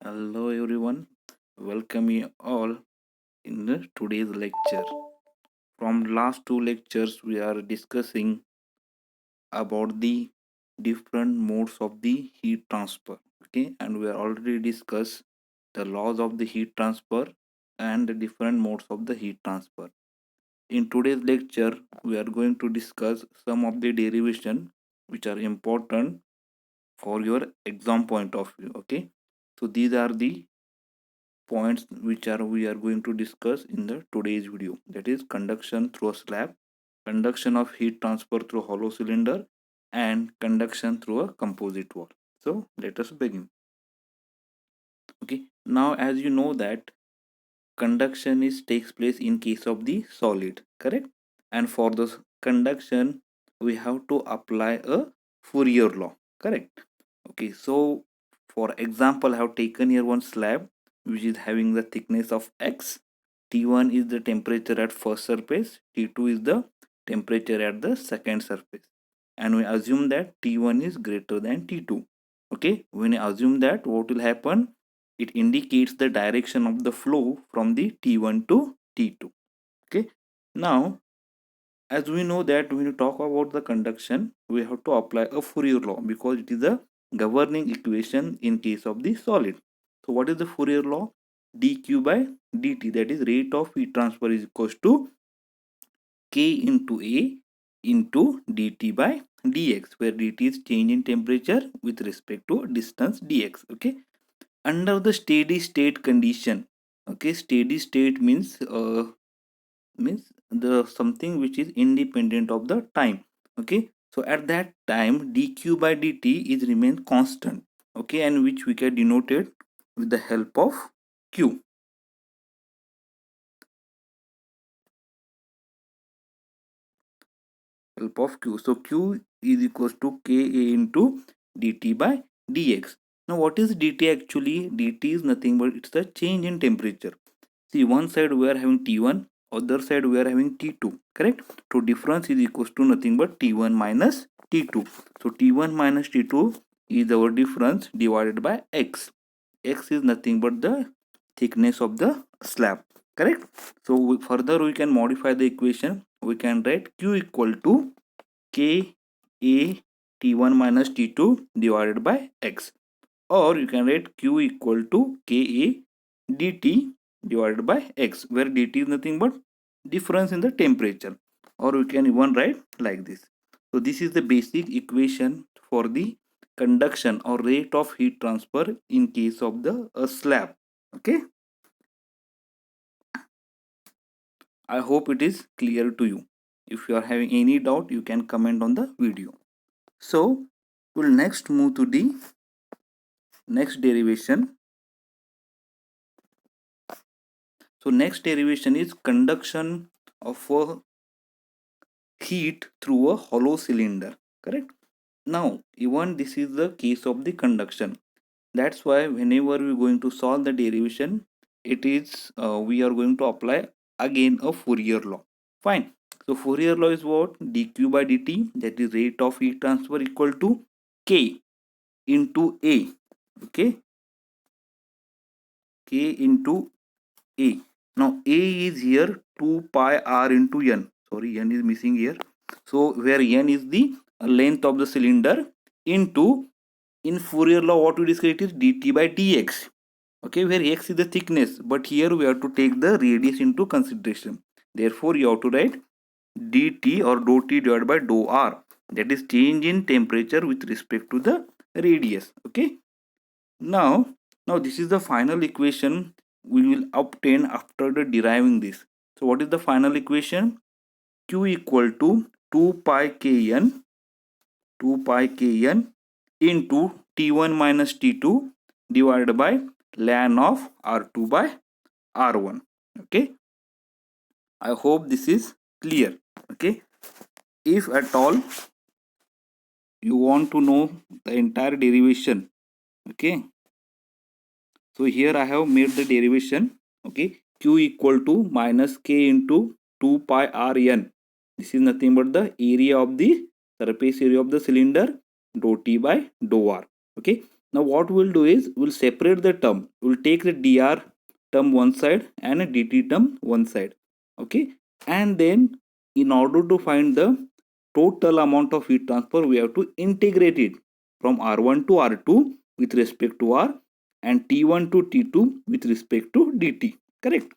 Hello everyone, welcome you all in today's lecture. From last two lectures, we are discussing about the different modes of the heat transfer. Okay, and we are already discussed the laws of the heat transfer and the different modes of the heat transfer. In today's lecture, we are going to discuss some of the derivation which are important for your exam point of view. Okay, so these are the points which are we are going to discuss in the today's video, that is conduction through a slab, conduction of heat transfer through hollow cylinder, and conduction through a composite wall. So let us begin. Okay, now as you know that conduction is takes place in case of the solid, correct? And for this conduction we have to apply a Fourier law, correct? Okay, so for example I have taken here one slab which is having the thickness of x. T1 is the temperature at first surface, T2 is the temperature at the second surface, and we assume that T1 is greater than T2. Okay, when I assume that, what will happen? It indicates the direction of the flow from the T1 to T2. Okay, now as we know that when you talk about the conduction, we have to apply a Fourier law because it is a governing equation in case of the solid. So what is the Fourier law? dq by dt, that is rate of heat transfer, is equals to k into a into dt by dx, where dt is change in temperature with respect to distance dx. Okay, under the steady state condition. Okay, steady state means the something which is independent of the time. Okay, so at that time dq by dt is remain constant. Okay, and which we can denote it with the help of q. Help of q, so q is equals to ka into dt by dx. Now what is dt actually? Dt is nothing but it's the change in temperature. See, one side we are having T1, other side we are having T2, correct? So difference is equals to nothing but T1 minus T2. So T1 minus T2 is our difference divided by X. X is nothing but the thickness of the slab, correct? So further we can modify the equation. We can write Q equal to K A T1 minus T2 divided by X, or you can write q equal to ka dt divided by x, where dt is nothing but difference in the temperature, or we can even write like this. So this is the basic equation for the conduction or rate of heat transfer in case of the slab. Okay, I hope it is clear to you. If you are having any doubt, you can comment on the video. So we'll next move to the next derivation. So next derivation is conduction of a heat through a hollow cylinder, correct? Now even this is the case of the conduction. That's why whenever we're going to solve the derivation, it is we are going to apply again a Fourier law. Fine. So Fourier law is what? dq by dt, that is rate of heat transfer, equal to k into a. Okay, k into a. Now a is here 2 pi r into n. Sorry, n is missing here. So where n is the length of the cylinder into, in Fourier law what we discuss, it is dt by dx. Okay, where x is the thickness, but here we have to take the radius into consideration. Therefore you have to write dt or dou t divided by dou r, that is change in temperature with respect to the radius. Okay, now this is the final equation we will obtain after the deriving this. So what is the final equation? Q equal to 2 pi kn, 2 pi kn into T1 minus T2 divided by ln of R2 by R1. Okay, I hope this is clear. Okay, if at all you want to know the entire derivation, okay, so here I have made the derivation. Okay, Q equal to minus K into 2 pi Rn. This is nothing but the area of the surface area of the cylinder, dou T by dou R. Okay, Now what we'll do is we'll separate the term. We'll take the dr term one side and a dt term one side. Okay. And then in order to find the total amount of heat transfer, we have to integrate it from R1 to R2 with respect to R and T1 to T2 with respect to dt. Correct.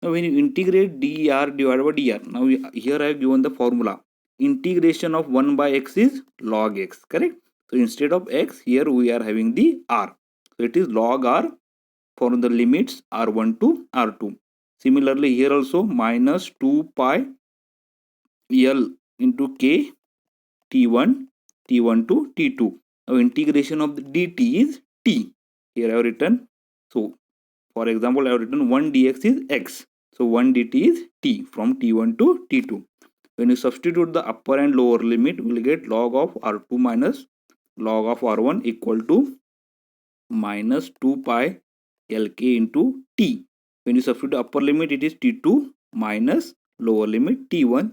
Now when you integrate dr divided by dr, now here I have given the formula. Integration of 1 by x is log x. Correct. So instead of x, here we are having the r. So it is log r for the limits r1 to r2. Similarly here also minus 2 pi l into k t1 t1 to t2. Now integration of the dt is t. Here I have written. So for example, I have written 1 dx is x. So 1 dt is t from t1 to t2. When you substitute the upper and lower limit, we will get log of r2 minus log of r1 equal to minus 2 pi lk into t. When you substitute the upper limit, it is t2 minus lower limit t1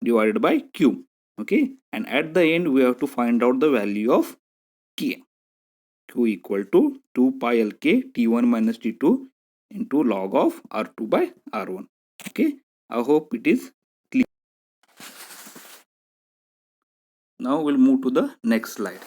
divided by q. Okay, and at the end we have to find out the value of k. Q equal to 2 pi lk t1 minus t2 into log of r2 by r1. Okay, I hope it is clear. Now we'll move to the next slide.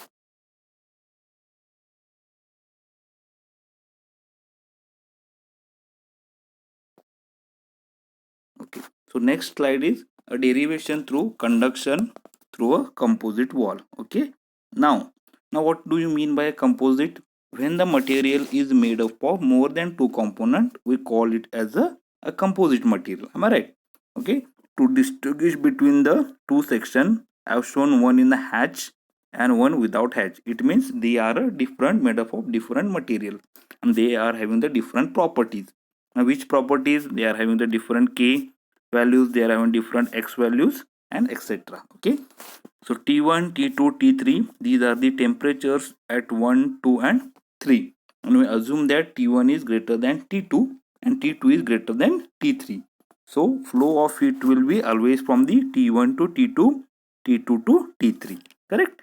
Okay, so next slide is a derivation through conduction through a composite wall. Okay, now what do you mean by a composite? When the material is made up of more than two components, we call it as a composite material. Am I right? Okay, to distinguish between the two sections, I have shown one in the hatch and one without hatch. It means they are a different, made up of different material, and they are having the different properties. Now which properties? They are having the different k values, they are having different x values, and etc. Okay, so T1, T2, T3, these are the temperatures at 1, 2 and 3, and we assume that T1 is greater than T2 and T2 is greater than T3. So flow of heat will be always from the T1 to T2, T2 to T3. Correct.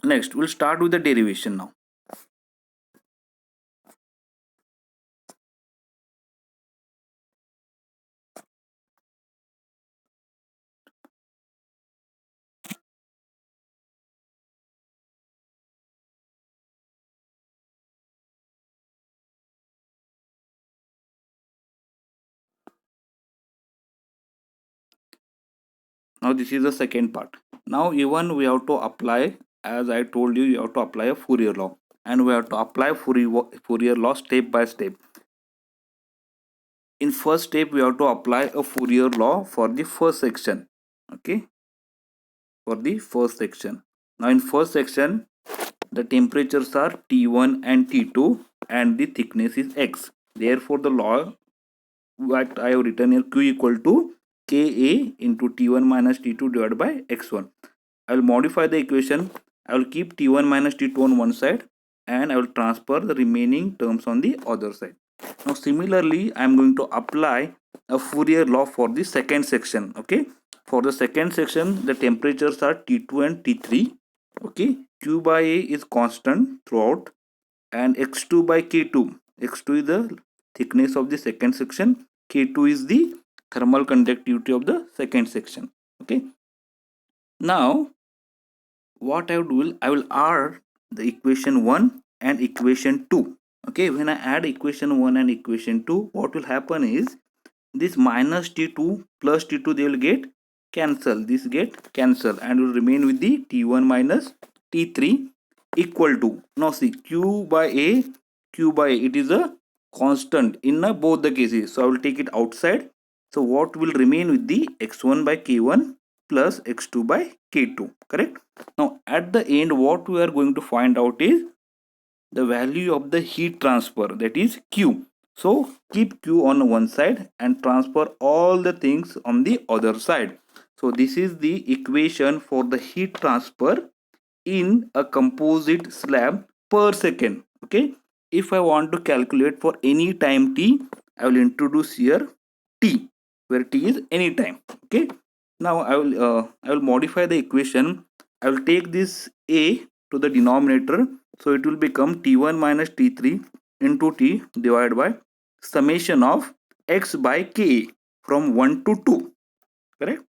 Next we'll start with the derivation now. Now this is the second part. Now even we have to apply, as I told you, you have to apply a Fourier law, and we have to apply Fourier law step by step. In first step we have to apply a Fourier law for the first section. Okay, for the first section. Now in first section the temperatures are T1 and T2 and the thickness is x. Therefore the law what I have written here, q equal to ka into T1 minus T2 divided by x1. I will modify the equation. I will keep T1 minus T2 on one side and I will transfer the remaining terms on the other side. Now similarly I am going to apply a Fourier law for the second section. Okay, for the second section the temperatures are T2 and T3. Okay, q by a is constant throughout and x2 by k2. x2 is the thickness of the second section, k2 is the thermal conductivity of the second section. Okay, now what I will do, I will add the equation 1 and equation 2. Okay, when I add equation 1 and equation 2, what will happen is this minus t2 plus t2 they will get cancel, this get cancel and will remain with the t1 minus t3 equal to, now see q by a, q by a, it is a constant in both the cases, so I will take it outside. So what will remain with the x1 by k1 plus x2 by k2. Correct. Now at the end what we are going to find out is the value of the heat transfer, that is q. So keep q on one side and transfer all the things on the other side. So this is the equation for the heat transfer in a composite slab per second. Okay, if I want to calculate for any time t, I will introduce here t, where t is any time. Okay, now I will modify the equation. I will take this a to the denominator. So it will become T1 minus T3 into T divided by summation of x by K from 1 to 2. Correct?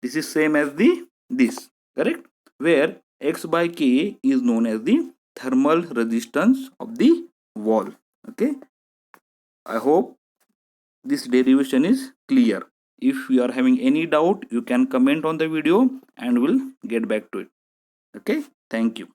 This is same as the this. Correct? Where x by K is known as the thermal resistance of the wall. Okay? I hope this derivation is clear. If you are having any doubt, you can comment on the video and we'll get back to it. Okay? Thank you.